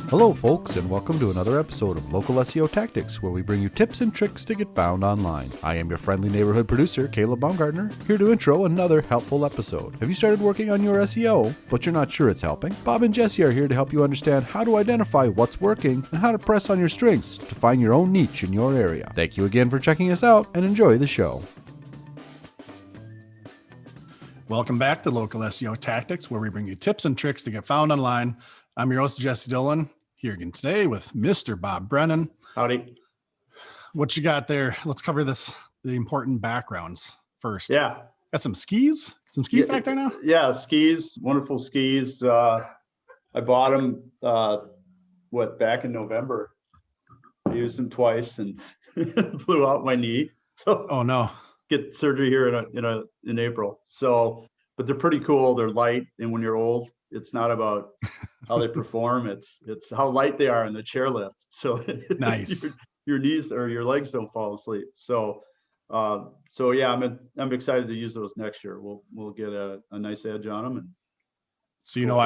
Hello, folks, and welcome to another episode of Local SEO Tactics, where we bring you tips and tricks to get found online. I am your friendly neighborhood producer, Caleb Baumgartner, here to intro another helpful episode. Have you started working on your SEO, but you're not sure it's helping? Bob and Jesse are here to help you understand how to identify what's working and how to press on your strengths to find your own niche in your area. Thank you again for checking us out, and enjoy the show. Welcome back to Local SEO Tactics, where we bring you tips and tricks to get found online. I'm your host, Jesse Dillon, here again today with Mr. Bob Brennan. Howdy. What you got there? Let's cover the important backgrounds first. Yeah. Got some skis? Back there now? Yeah, skis, wonderful skis. I bought them, back in November. I used them twice and blew out my knee. So oh no. Get surgery here in April. So, but they're pretty cool. They're light, and when you're old, it's not about how they perform. It's how light they are in the chairlift. So nice. your knees or your legs don't fall asleep. So yeah, I'm excited to use those next year. We'll get a nice edge on them. And so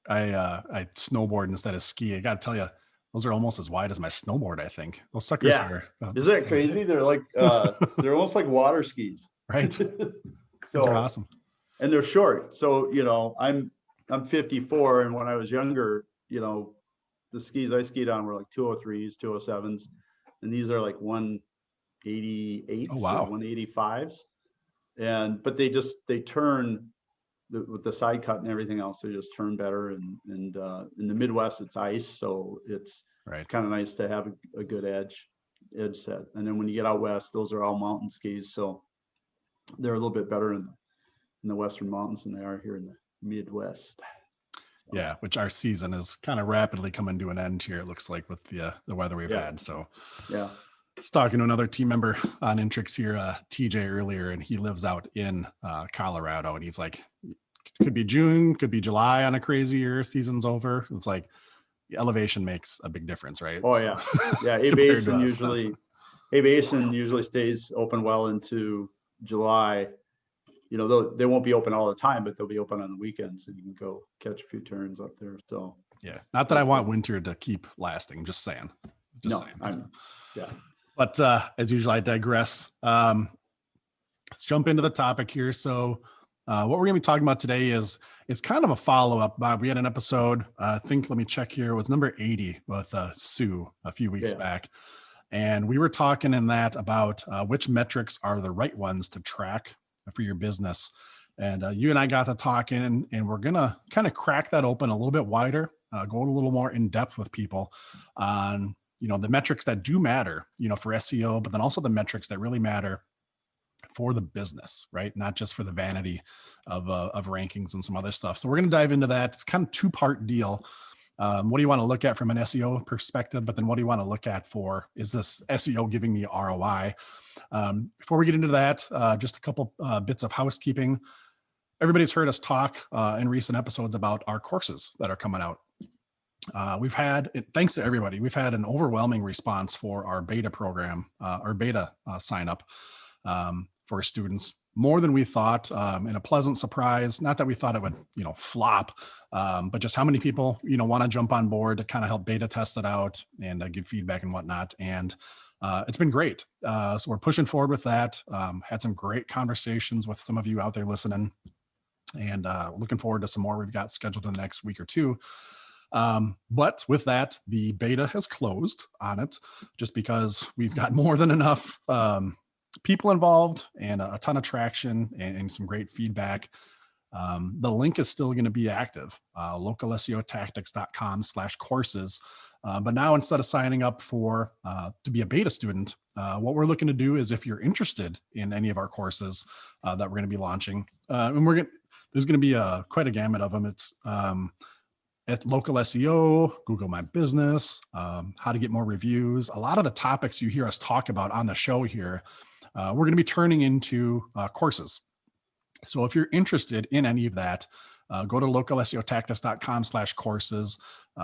I snowboard instead of ski. I got to tell you, those are almost as wide as my snowboard, I think. Those suckers are. Is that crazy? They're like, they're almost like water skis. Right. Those are awesome. And they're short. So, I'm 54. And when I was younger, the skis I skied on were like 203s, 207s. And these are like 188s, oh, wow. 185s. But they turn with the side cut and everything else, they just turn better. And in the Midwest, it's ice, so it's kind of nice to have a good edge set. And then when you get out west, those are all mountain skis, so they're a little bit better in the Western mountains than they are here in the Midwest. Yeah, which our season is kind of rapidly coming to an end here, it looks like, with the weather we've had. So yeah. I was talking to another team member on Intrix here, TJ, earlier, and he lives out in Colorado, and he's like, could be June, could be July on a crazy year, season's over. It's like the elevation makes a big difference, right? Oh, yeah. Yeah, aviation usually stays open well into July. They won't be open all the time, but they'll be open on the weekends, and you can go catch a few turns up there. So yeah, not that I want winter to keep lasting, just saying. Yeah. But as usual, I digress. Let's jump into the topic here. So what we're going to be talking about today is it's kind of a follow-up. We had an episode, let me check here, it was number 80 with Sue a few weeks back. And we were talking in that about which metrics are the right ones to track for your business. And you and I got to talking, and we're going to kind of crack that open a little bit wider, go a little more in depth with people on the metrics that do matter, for SEO, but then also the metrics that really matter for the business, right? Not just for the vanity of rankings and some other stuff. So we're going to dive into that. It's kind of two-part deal. What do you want to look at from an SEO perspective? But then what do you want to look at for, is this SEO giving me ROI? Before we get into that, just a couple bits of housekeeping. Everybody's heard us talk in recent episodes about our courses that are coming out. We've had, thanks to everybody, we've had an overwhelming response for our beta program, our beta sign up for students, more than we thought, and a pleasant surprise. Not that we thought it would, flop, but just how many people, want to jump on board to kind of help beta test it out and give feedback and whatnot. And it's been great. So we're pushing forward with that. Had some great conversations with some of you out there listening, and looking forward to some more we've got scheduled in the next week or two. But with that, the beta has closed on it, just because we've got more than enough people involved and a ton of traction and some great feedback. The link is still going to be active, localseotactics.com/courses. But now, instead of signing up to be a beta student, what we're looking to do is, if you're interested in any of our courses that we're going to be launching, and there's going to be quite a gamut of them. It's at Local SEO, Google My Business, how to get more reviews. A lot of the topics you hear us talk about on the show here, we're going to be turning into courses. So if you're interested in any of that, go to localseotactics.com/courses,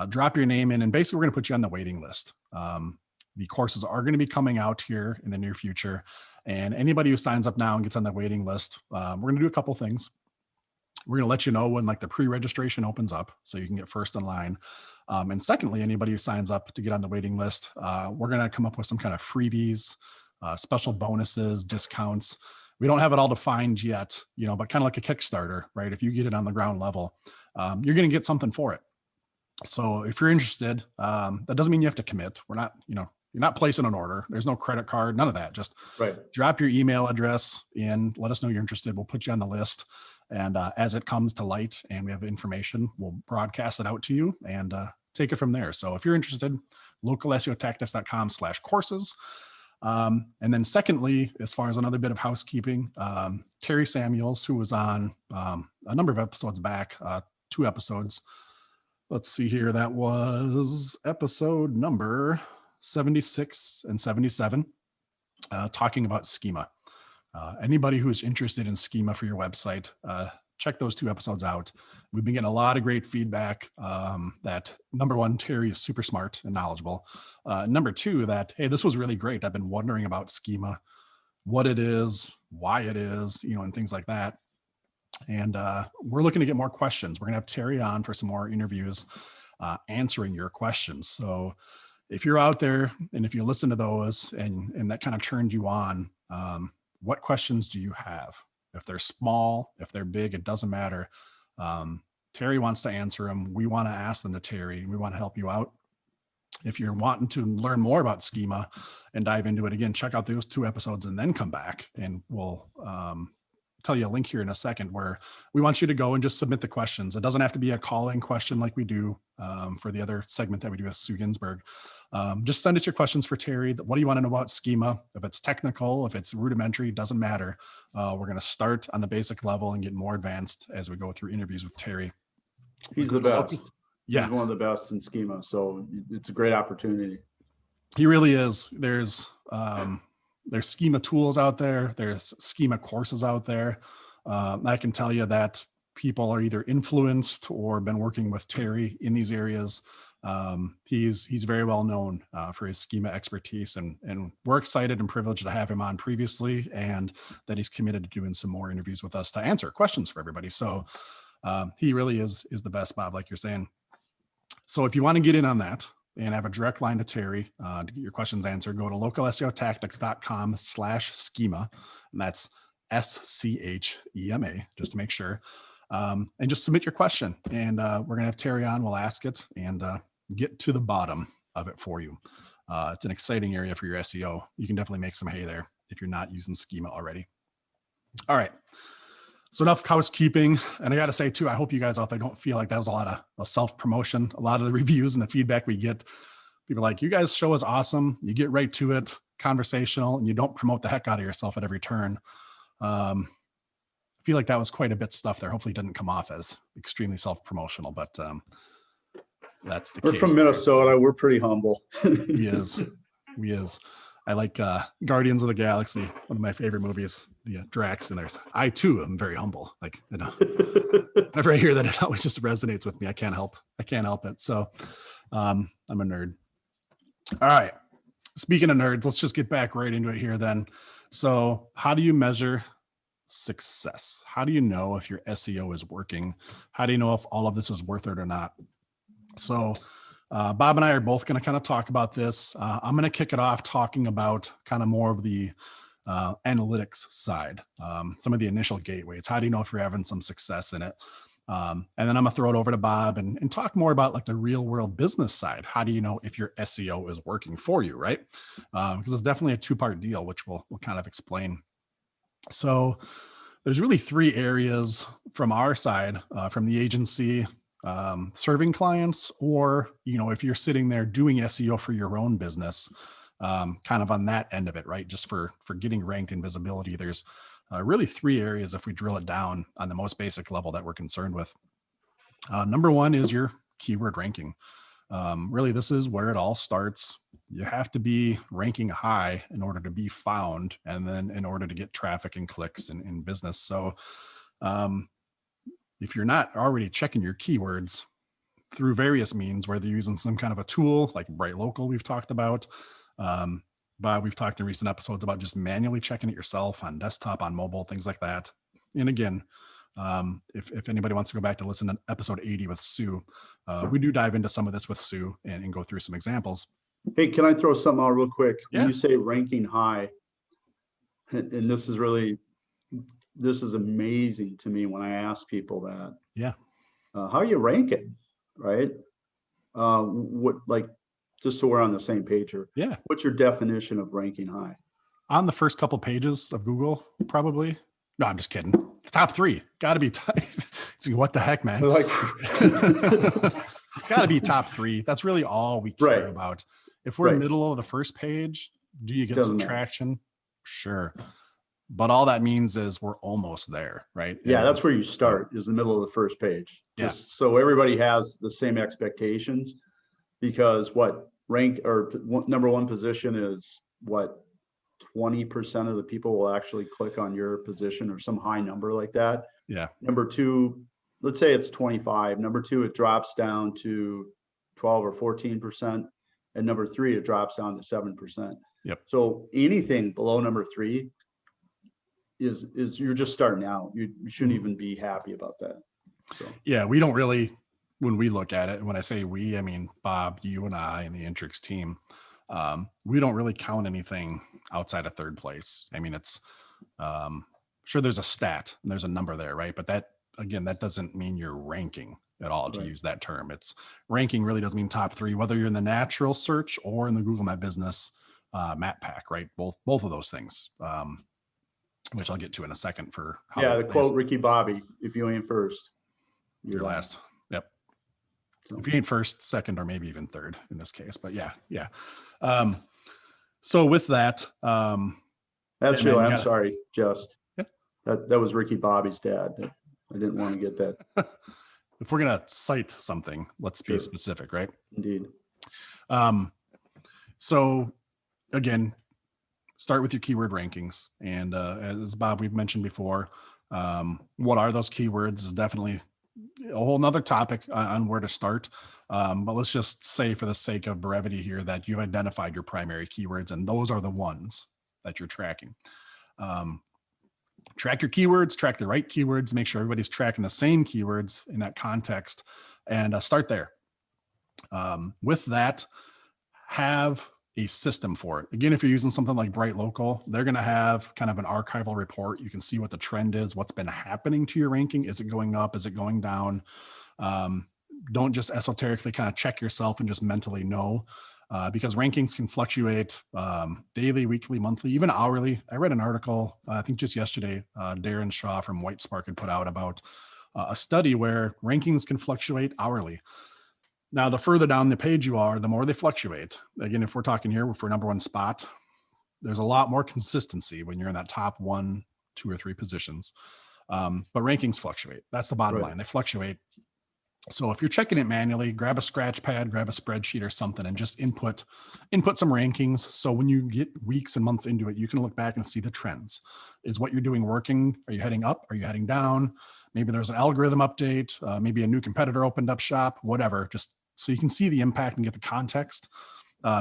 drop your name in, and basically we're going to put you on the waiting list. The courses are going to be coming out here in the near future, and anybody who signs up now and gets on the waiting list, we're going to do a couple things. We're going to let you know when like the pre-registration opens up, so you can get first in line. And secondly, anybody who signs up to get on the waiting list, we're going to come up with some kind of freebies, special bonuses, discounts. We don't have it all defined yet, but kind of like a Kickstarter, right? If you get it on the ground level, you're going to get something for it. So if you're interested, that doesn't mean you have to commit. We're not, you're not placing an order. There's no credit card, none of that. Just drop your email address in, let us know you're interested. We'll put you on the list. And as it comes to light and we have information, we'll broadcast it out to you and take it from there. So if you're interested, localseotactics.com/courses. And then secondly, as far as another bit of housekeeping, Terry Samuels, who was on a number of episodes back, 2 episodes. Let's see here. That was episode number 76 and 77, talking about schema. Anybody who is interested in schema for your website, check those 2 episodes out. We've been getting a lot of great feedback that number 1, Terry is super smart and knowledgeable. Number 2, that, hey, this was really great. I've been wondering about schema, what it is, why it is, and things like that. And we're looking to get more questions. We're going to have Terry on for some more interviews answering your questions. So if you're out there and if you listen to those and that kind of turned you on, what questions do you have? If they're small, if they're big, it doesn't matter. Terry wants to answer them. We want to ask them to Terry. We want to help you out. If you're wanting to learn more about schema and dive into it again, check out those 2 episodes and then come back and we'll tell you a link here in a second where we want you to go and just submit the questions. It doesn't have to be a call-in question like we do for the other segment that we do with Sue Ginsburg. Just send us your questions for Terry. What do you want to know about schema? If it's technical, if it's rudimentary, doesn't matter. We're going to start on the basic level and get more advanced as we go through interviews with Terry. He's the best. Yeah. He's one of the best in schema. So it's a great opportunity. He really is. There's schema tools out there. There's schema courses out there. I can tell you that people are either influenced or been working with Terry in these areas. He's very well known for his schema expertise, and we're excited and privileged to have him on previously, and that he's committed to doing some more interviews with us to answer questions for everybody. So he really is the best, Bob, like you're saying. So if you want to get in on that and have a direct line to Terry to get your questions answered, go to localseotactics.com/schema, and that's SCHEMA, just to make sure. And just submit your question, and we're gonna have Terry on. We'll ask it and get to the bottom of it for you. It's an exciting area for your SEO. You can definitely make some hay there if you're not using schema already. All right. So enough housekeeping. And I got to say too, I hope you guys out there don't feel like that was a lot of self-promotion. A lot of the reviews and the feedback we get, people are like, you guys' show is awesome. You get right to it, conversational, and you don't promote the heck out of yourself at every turn. I feel like that was quite a bit of stuff there. Hopefully it didn't come off as extremely self-promotional, but that's the case. We're from Minnesota. We're pretty humble. We is. I like Guardians of the Galaxy, one of my favorite movies, the Drax, and I too am very humble. Like, whenever I hear that, it always just resonates with me. I can't help it. So I'm a nerd. All right. Speaking of nerds, let's just get back right into it here then. So how do you measure success? How do you know if your SEO is working? How do you know if all of this is worth it or not? So Bob and I are both going to kind of talk about this. I'm going to kick it off talking about kind of more of the analytics side, some of the initial gateways. How do you know if you're having some success in it? And then I'm going to throw it over to Bob and talk more about like the real world business side. How do you know if your SEO is working for you, right? Because it's definitely a 2-part deal, which we'll kind of explain. So there's really 3 areas from our side, from the agency, serving clients, or, if you're sitting there doing SEO for your own business, kind of on that end of it, right? Just for getting ranked and visibility, there's really 3 areas if we drill it down on the most basic level that we're concerned with. Number 1 is your keyword ranking. Really, this is where it all starts. You have to be ranking high in order to be found, and then in order to get traffic and clicks in business. So if you're not already checking your keywords through various means, whether you're using some kind of a tool like Bright Local we've talked about, but we've talked in recent episodes about just manually checking it yourself on desktop, on mobile, things like that. And again, If anybody wants to go back to listen to episode 80 with Sue, we do dive into some of this with Sue and go through some examples. Hey, can I throw something out real quick? Yeah. When you say ranking high, and this is amazing to me when I ask people that. Yeah. How are you ranking, right? What, like, just so we're on the same page here. Yeah. What's your definition of ranking high? On the first couple pages of Google, probably. No, I'm just kidding. Top 3. Got to be. What the heck, man? Like, it's got to be top 3. That's really all we care about. If we're middle of the first page, do you get some traction? Sure. But all that means is we're almost there, right? Yeah, that's where you start, is the middle of the first page. Just so everybody has the same expectations, because number one position is what, 20% of the people will actually click on your position, or some high number like that. Yeah. Number 2, let's say it's 25. Number 2, it drops down to 12 or 14%. And number 3, it drops down to 7%. Yep. So anything below number 3 is you're just starting out. You shouldn't even be happy about that. So. Yeah, we don't really, when we look at it, when I say we, I mean Bob, you and I, and the Intrix team, we don't really count anything outside of third place. I mean, it's sure there's a stat and there's a number there, right? But that, again, that doesn't mean you're ranking at all, to use that term. It's ranking really doesn't mean top 3, whether you're in the natural search or in the Google My Business map pack, right? Both of those things, which I'll get to in a second for how. To quote Ricky Bobby, if you ain't first, you're last. Yep. So. If you ain't first, second, or maybe even third in this case, but yeah. So with that, actually, I'm sorry, that was Ricky Bobby's dad. I didn't want to get that. If we're going to cite something, let's be specific, right? Indeed. So again, start with your keyword rankings. And as Bob, we've mentioned before, what are those keywords is definitely a whole nother topic on where to start. But let's just say, for the sake of brevity here, that you've identified your primary keywords, and those are the ones that you're tracking. Track your keywords, track the right keywords, make sure everybody's tracking the same keywords in that context, and start there. With that, have a system for it. Again, if you're using something like Bright Local, they're going to have kind of an archival report. You can see what the trend is, what's been happening to your ranking. Is it going up? Is it going down? Don't just esoterically kind of check yourself and just mentally know, because rankings can fluctuate daily, weekly, monthly, even hourly. I read an article, I think just yesterday, Darren Shaw from White Spark had put out about a study where rankings can fluctuate hourly. Now, the further down the page you are, the more they fluctuate. Again, if we're talking here for number 1 spot, there's a lot more consistency when you're in that top 1, 2, or 3 positions. But rankings fluctuate. That's the bottom line. They fluctuate. So if you're checking it manually, grab a scratch pad, grab a spreadsheet or something, and just input some rankings. So when you get weeks and months into it, you can look back and see the trends. Is what you're doing working? Are you heading up? Are you heading down? Maybe there's an algorithm update. Maybe a new competitor opened up shop, whatever, just so you can see the impact and get the context.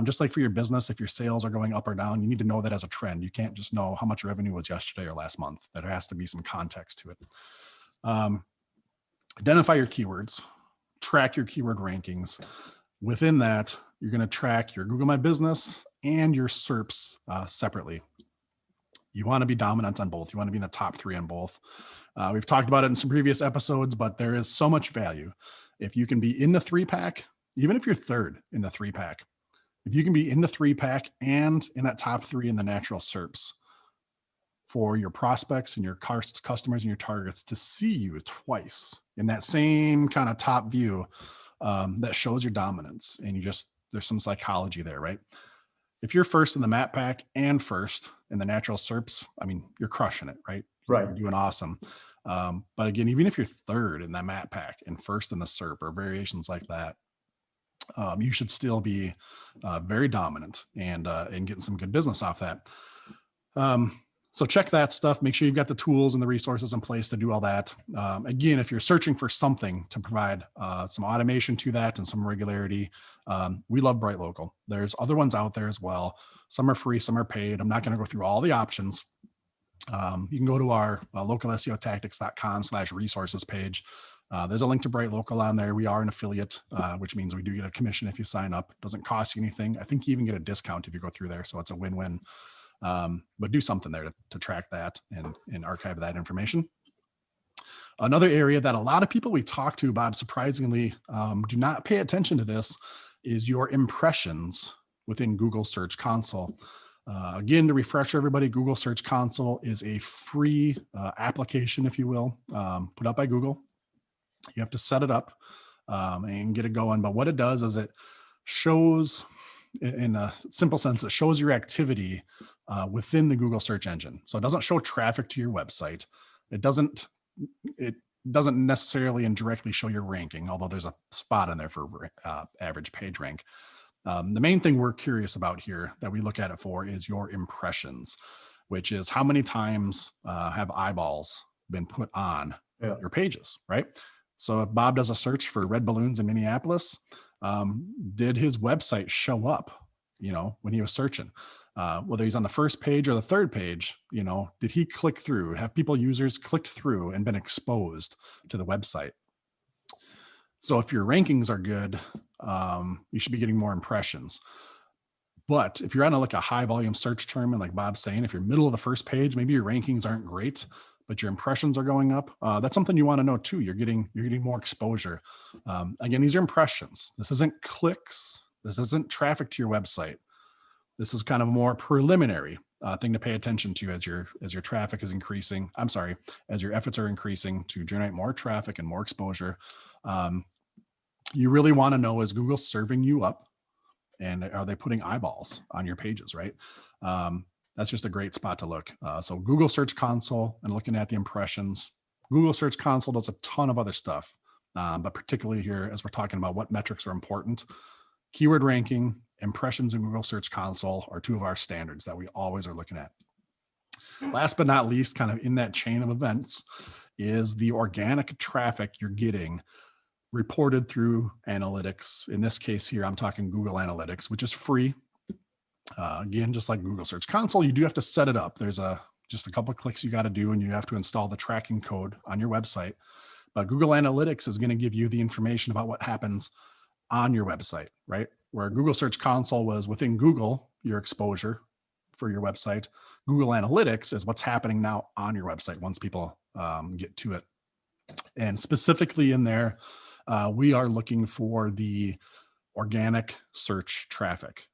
Just like for your business, if your sales are going up or down, you need to know that as a trend. You can't just know how much revenue was yesterday or last month. There has to be some context to it. Identify your keywords, track your keyword rankings. Within that, you're going to track your Google My Business and your SERPs separately. You want to be dominant on both. You want to be in the top 3 on both. We've talked about it in some previous episodes, but there is so much value. If you can be in the 3-pack, even if you're third in the 3-pack, if you can be in the 3-pack and in that top 3 in the natural SERPs, for your prospects and your customers and your targets to see you twice in that same kind of top view, that shows your dominance. And there's some psychology there, right? If you're first in the map pack and first in the natural SERPs, I mean, you're crushing it, right? Right. You're doing awesome. But again, even if you're third in that map pack and first in the SERP or variations like that, you should still be very dominant and getting some good business off that. So check that stuff. Make sure you've got the tools and the resources in place to do all that. Again, if you're searching for something to provide some automation to that and some regularity, we love Bright Local. There's other ones out there as well. Some are free, some are paid. I'm not going to go through all the options, You can go to our localseotactics.com/resources page. There's a link to Bright Local on there. We are an affiliate, which means we do get a commission if you sign up. It doesn't cost you anything. I think you even get a discount if you go through there. So it's a win-win. But do something there to track that and archive that information. Another area that a lot of people we talk to, Bob, surprisingly, do not pay attention to this is your impressions within Google Search Console. Again, to refresh everybody, Google Search Console is a free application, if you will, put up by Google. You have to set it up and get it going. But what it does is it shows, in a simple sense, it shows your activity within the Google search engine. So it doesn't show traffic to your website. It doesn't necessarily indirectly show your ranking, although there's a spot in there for average page rank. The main thing we're curious about here that we look at it for is your impressions, which is how many times have eyeballs been put on your pages, right? So if Bob does a search for red balloons in Minneapolis, did his website show up, when he was searching? Whether he's on the first page or the third page, did he click through? Have users clicked through and been exposed to the website? So if your rankings are good, you should be getting more impressions. But if you're on a high volume search term, and like Bob's saying, if you're middle of the first page, maybe your rankings aren't great, but your impressions are going up. That's something you want to know too. You're getting more exposure. Again, these are impressions. This isn't clicks. This isn't traffic to your website. This is kind of a more preliminary thing to pay attention to as your traffic is increasing. As your efforts are increasing to generate more traffic and more exposure. You really want to know, is Google serving you up, and are they putting eyeballs on your pages, right? That's just a great spot to look. So Google Search Console and looking at the impressions. Google Search Console does a ton of other stuff, but particularly here, as we're talking about what metrics are important, keyword ranking, impressions in Google Search Console are two of our standards that we always are looking at. Last but not least, kind of in that chain of events, is the organic traffic you're getting reported through analytics. In this case here, I'm talking Google Analytics, which is free. Again, just like Google Search Console, you do have to set it up. There's just a couple of clicks you got to do, and you have to install the tracking code on your website. But Google Analytics is going to give you the information about what happens on your website, right? Where Google Search Console was within Google, your exposure for your website. Google Analytics is what's happening now on your website once people get to it. And specifically in there, we are looking for the organic search traffic.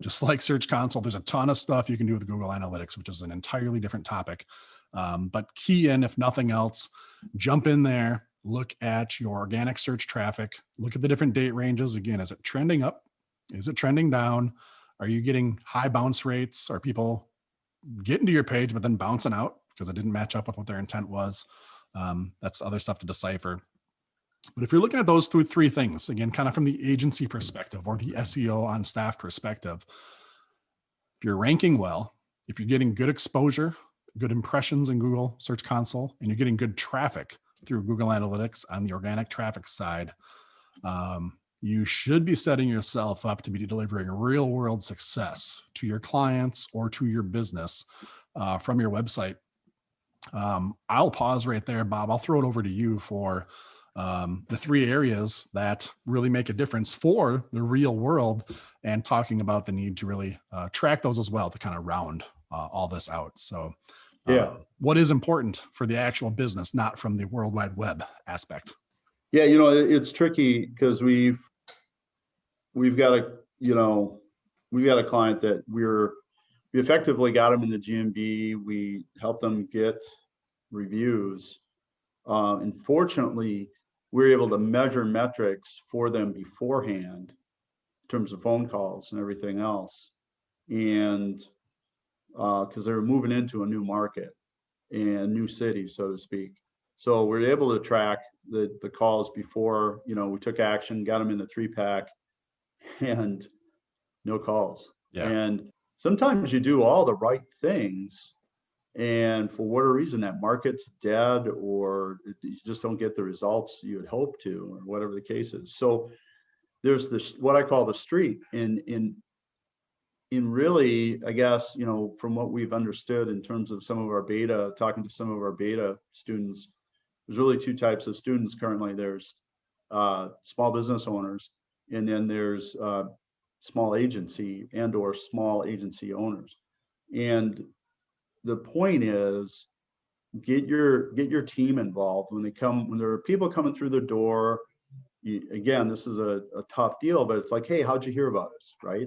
Just like Search Console, there's a ton of stuff you can do with Google Analytics, which is an entirely different topic. But key in, if nothing else, jump in there, look at your organic search traffic, look at the different date ranges. Again, is it trending up? Is it trending down? Are you getting high bounce rates? Are people getting to your page, but then bouncing out because it didn't match up with what their intent was? That's other stuff to decipher. But if you're looking at those three things, again, kind of from the agency perspective or the SEO on staff perspective, if you're ranking well, if you're getting good exposure, good impressions in Google Search Console, and you're getting good traffic through Google Analytics on the organic traffic side, you should be setting yourself up to be delivering real world success to your clients or to your business from your website. I'll pause right there, Bob. I'll throw it over to you for the three areas that really make a difference for the real world, and talking about the need to really track those as well to kind of round all this out. So what is important for the actual business, not from the World Wide Web aspect? Yeah, it's tricky because we've got a client that we effectively got them in the GMB. We helped them get reviews. And fortunately, we're able to measure metrics for them beforehand in terms of phone calls and everything else. And because they were moving into a new market and new city, so to speak. So we're able to track the calls before, we took action, got them in the 3-pack, and no calls. Yeah. And sometimes you do all the right things, and for whatever reason that market's dead, or you just don't get the results you had hoped to, or whatever the case is. So there's this, what I call the street, in in really, I guess, from what we've understood in terms of some of our beta, talking to some of our beta students, there's really two types of students currently. There's small business owners, and then there's small agency or small agency owners. And the point is, get your team involved when there are people coming through the door. Again, this is a tough deal, but it's like, hey, how'd you hear about us, right?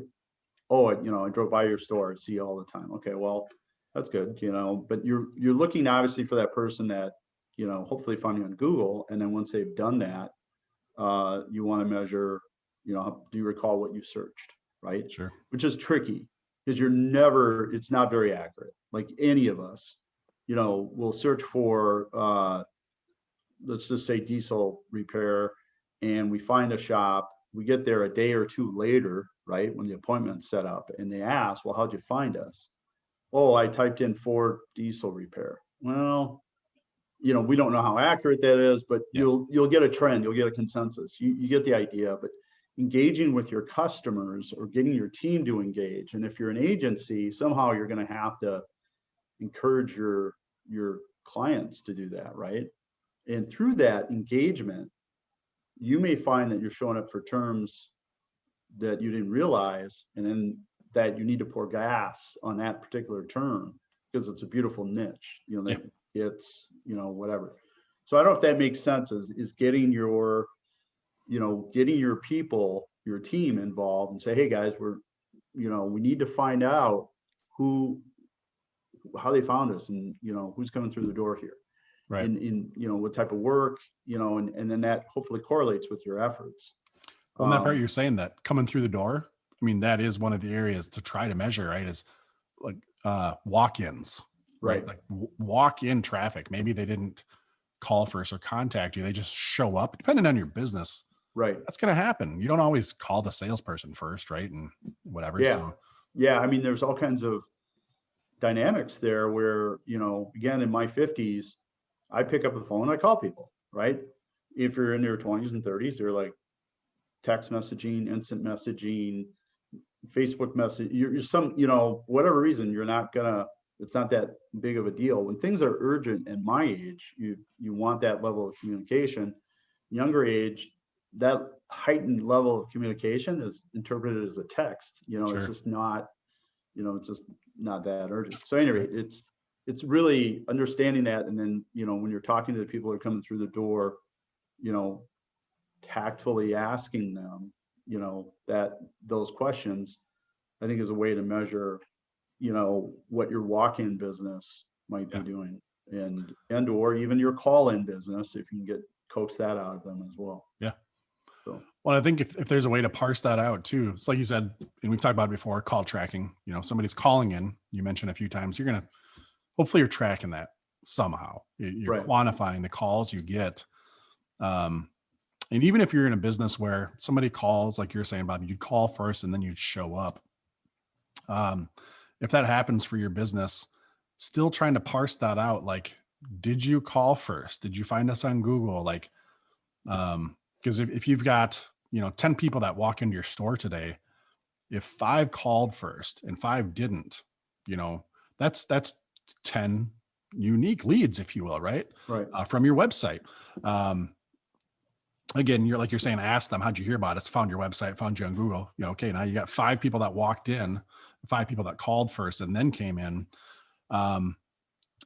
Oh, I drove by your store, I see you all the time. Okay, well, that's good, but you're looking obviously for that person that, hopefully found you on Google. And then once they've done that, you want to measure, do you recall what you searched, right? Sure. Which is tricky because it's not very accurate. Like any of us, we'll search for, let's just say diesel repair, and we find a shop. We get there a day or two later, right, when the appointment's set up, and they ask, well, how'd you find us? Oh, I typed in Ford diesel repair. Well, we don't know how accurate that is, but you'll get a trend, you'll get a consensus. You get the idea. But engaging with your customers or getting your team to engage, and if you're an agency, somehow you're going to have to encourage your clients to do that, right? And through that engagement, you may find that you're showing up for terms that you didn't realize, and then that you need to pour gas on that particular term because it's a beautiful niche, it's, whatever. So I don't know if that makes sense, is getting your people, your team involved and say, hey guys, we need to find out how they found us, and, who's coming through the door here. Right. In what type of work, and then that hopefully correlates with your efforts. Well, that part you're saying that coming through the door, I mean, that is one of the areas to try to measure, right? Is like walk-ins, right? Like walk-in traffic. Maybe they didn't call first or contact you. They just show up, depending on your business. Right. That's going to happen. You don't always call the salesperson first, right? And whatever. Yeah. So. Yeah. I mean, there's all kinds of dynamics there where, again, in my 50s, I pick up the phone, I call people, right? If you're in your 20s and 30s, they're like text messaging, instant messaging, Facebook message. You're some, whatever reason, it's not that big of a deal. When things are urgent at my age, you want that level of communication. Younger age, that heightened level of communication is interpreted as a text. Sure. It's just not, it's just not that urgent. So anyway, it's really understanding that. And then, when you're talking to the people that are coming through the door, tactfully asking them, those questions, I think is a way to measure, what your walk-in business might be doing, and or even your call-in business, if you can coax that out of them as well. Yeah. So, well, I think if there's a way to parse that out too, it's like you said, and we've talked about it before, call tracking. Somebody's calling in, you mentioned a few times, hopefully you're tracking that somehow. You're quantifying the calls you get. And even if you're in a business where somebody calls, like you're saying, Bob, you'd call first and then you'd show up. If that happens for your business, still trying to parse that out. Like, did you call first? Did you find us on Google? Like, because if you've got, 10 people that walk into your store today, if 5 called first and 5 didn't, that's 10 unique leads, if you will, right? Right. From your website. Again, you're saying, ask them, how'd you hear about us? Found your website, found you on Google. Okay, now you got 5 people that walked in, 5 people that called first and then came in.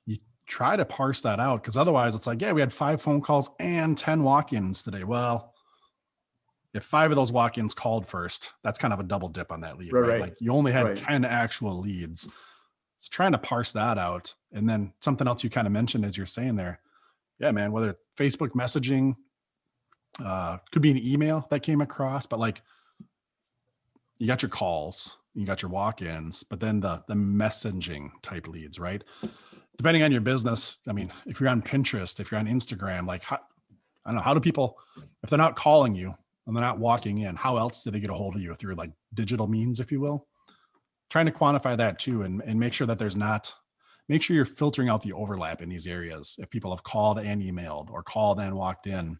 You try to parse that out, because otherwise it's like, we had 5 phone calls and 10 walk-ins today. Well, if 5 of those walk-ins called first, that's kind of a double dip on that lead, right? Like you only had 10 actual leads. So trying to parse that out. And then something else you kind of mentioned as you're saying there. Yeah, man, whether Facebook messaging, could be an email that came across, but like you got your calls, you got your walk-ins, but then the messaging type leads, right? Depending on your business. I mean, if you're on Pinterest, if you're on Instagram, like, I don't know, how do people, if they're not calling you and they're not walking in, how else do they get a hold of you? Through like digital means, if you will? Trying to quantify that too, and make sure that make sure you're filtering out the overlap in these areas. If people have called and emailed or called and walked in,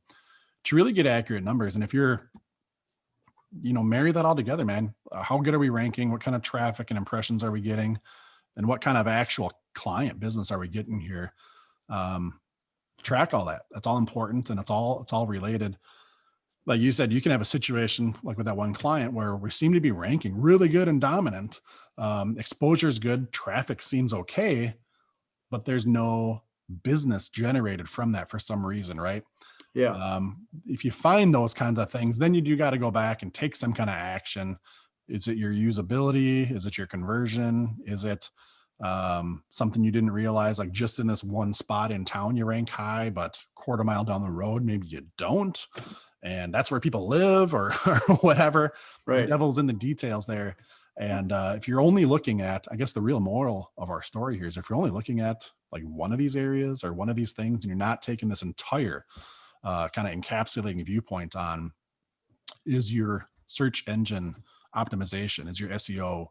to really get accurate numbers. And if you're marry that all together, man. How good are we ranking? What kind of traffic and impressions are we getting? And what kind of actual client business are we getting here? Track all that. That's all important, and it's all related. Like you said, you can have a situation like with that one client where we seem to be ranking really good and dominant. Exposure is good. Traffic seems okay, but there's no business generated from that for some reason, right? Yeah. If you find those kinds of things, then you do got to go back and take some kind of action. Is it your usability? Is it your conversion? Is it something you didn't realize, like just in this one spot in town you rank high, but quarter mile down the road maybe you don't, and that's where people live, or whatever. Right. The devil's in the details there. And if you're only looking at, I guess the real moral of our story here is, if you're only looking at like one of these areas or one of these things, and you're not taking this entire kind of encapsulating viewpoint on, is your search engine optimization, is your SEO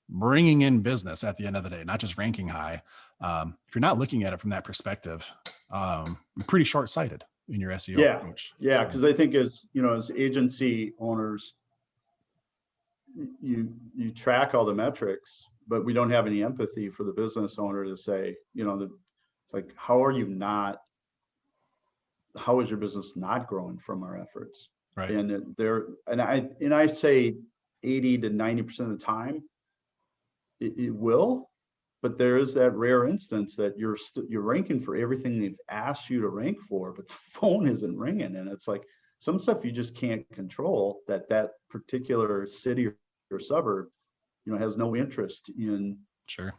bringing in business at the end of the day, not just ranking high. If you're not looking at it from that perspective, you're pretty short-sighted in your SEO approach. Yeah, because I think as agency owners, you track all the metrics, but we don't have any empathy for the business owner to say, it's like, how is your business not growing from our efforts? Right. And I say 80 to 90% of the time, it will, but there is that rare instance that you're ranking for everything they've asked you to rank for, but the phone isn't ringing. And it's like some stuff you just can't control, that particular city or suburb, has no interest in. Sure.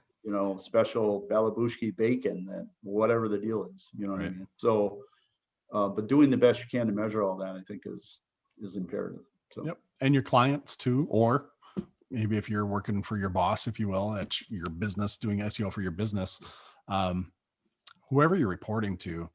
Special Balabushki bacon, that whatever the deal is, Right. what I mean? So, but doing the best you can to measure all that, I think is imperative. So. Yep. And your clients too, or maybe if you're working for your boss, if you will, at your business, doing SEO for your business, whoever you're reporting to,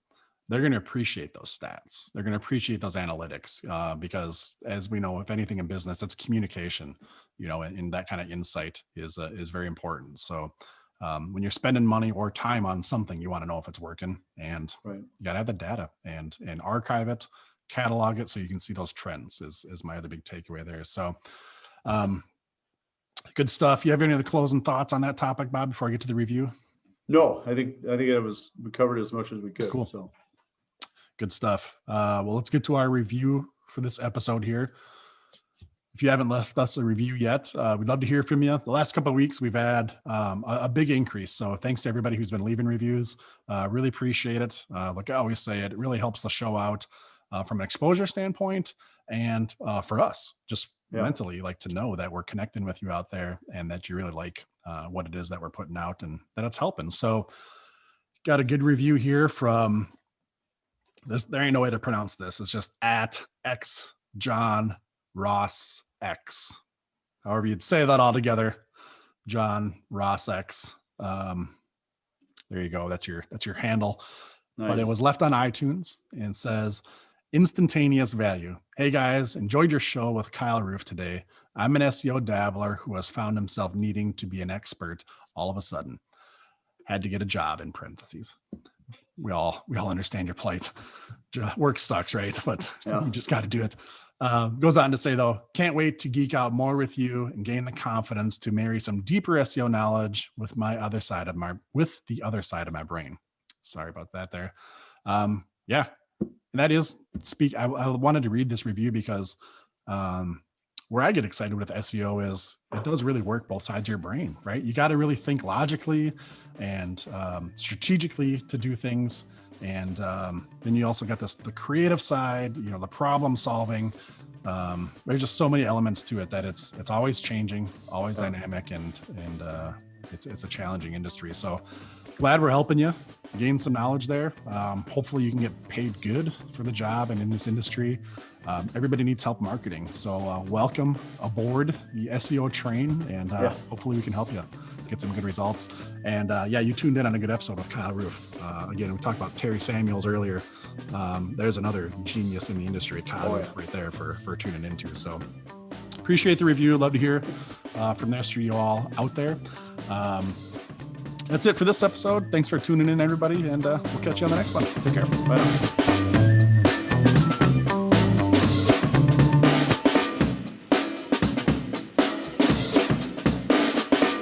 they're going to appreciate those stats. They're going to appreciate those analytics, because as we know, if anything in business, it's communication, and that kind of insight is very important. So when you're spending money or time on something, you want to know if it's working, and right. You got to have the data and archive it, catalog it, so you can see those trends is my other big takeaway there. So good stuff. You have any other closing thoughts on that topic, Bob, before I get to the review? No, I think we covered as much as we could. Cool. So good stuff. Well, let's get to our review for this episode here. If you haven't left us a review yet, we'd love to hear from you. The last couple of weeks, we've had a big increase. So thanks to everybody who's been leaving reviews. Really appreciate it. Like I always say, it really helps the show out from an exposure standpoint, and for us, just mentally, like to know that we're connecting with you out there, and that you really like what it is that we're putting out, and that it's helping. So got a good review here from this. There ain't no way to pronounce this. It's just @X John Ross X. However you'd say that all together, John Ross X. There you go. That's your handle. Nice. But it was left on iTunes and says, instantaneous value. Hey guys, enjoyed your show with Kyle Roof today. I'm an SEO dabbler who has found himself needing to be an expert all of a sudden. Had to get a job, in parentheses. We all understand your plight. Work sucks, right? But you just got to do it. Goes on to say, though, can't wait to geek out more with you and gain the confidence to marry some deeper SEO knowledge with the other side of my brain. Sorry about that there. Yeah. And that is I wanted to read this review because where I get excited with SEO is it does really work both sides of your brain, right? You got to really think logically and strategically to do things. And then you also got the creative side, the problem solving. There's just so many elements to it that it's always changing, always dynamic, and it's a challenging industry. So glad we're helping you gain some knowledge there. Hopefully you can get paid good for the job and in this industry. Everybody needs help marketing. So welcome aboard the SEO train, and hopefully we can help you get some good results. And you tuned in on a good episode with Kyle Roof. Again, we talked about Terry Samuels earlier. There's another genius in the industry, Kyle Roof, right there for tuning into. So appreciate the review. Love to hear from the rest of you all out there. That's it for this episode. Thanks for tuning in, everybody, and we'll catch you on the next one. Take care. Bye now.